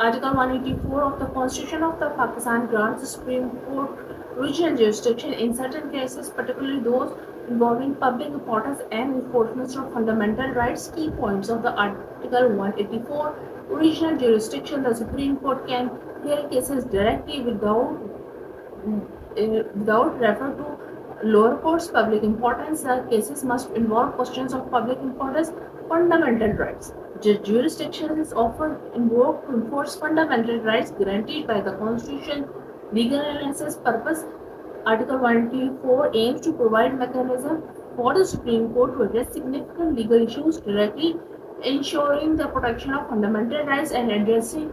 Article 184 of the Constitution of the Pakistan grants the Supreme Court regional jurisdiction in certain cases, particularly those involving public importance and enforcement of fundamental rights. Key points of the Article 184 regional jurisdiction: the Supreme Court can hear cases directly without refer to lower courts. Public importance: the cases must involve questions of public importance, fundamental rights. Jurisdiction is often invoked to enforce fundamental rights guaranteed by the Constitution. Legal analysis purpose: Article 184 aims to provide mechanism for the Supreme Court to address significant legal issues directly, ensuring the protection of fundamental rights and addressing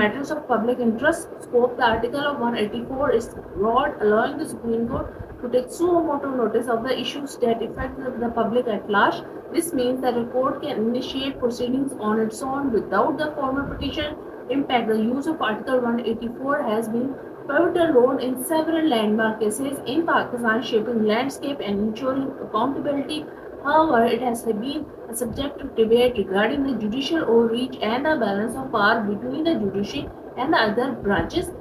matters of public interest. Scope: the Article of 184 is broad, allowing the Supreme Court to take suo motu notice of the issues that affect the public at large. This means that a court can initiate proceedings on its own without the formal petition. Impact: the use of Article 184 has been pivotal role in several landmark cases in Pakistan, shaping landscape and ensuring accountability. However, it has been a subject of debate regarding the judicial overreach and the balance of power between the judiciary and the other branches.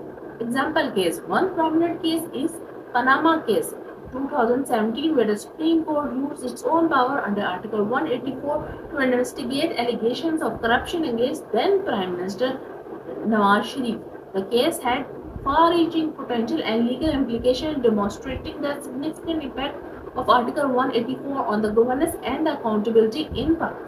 Example case: one prominent case is Panama case, 2017, where the Supreme Court used its own power under Article 184 to investigate allegations of corruption against then Prime Minister Nawaz Sharif. The case had far-reaching potential and legal implications, demonstrating the significant impact of Article 184 on the governance and the accountability in Pakistan.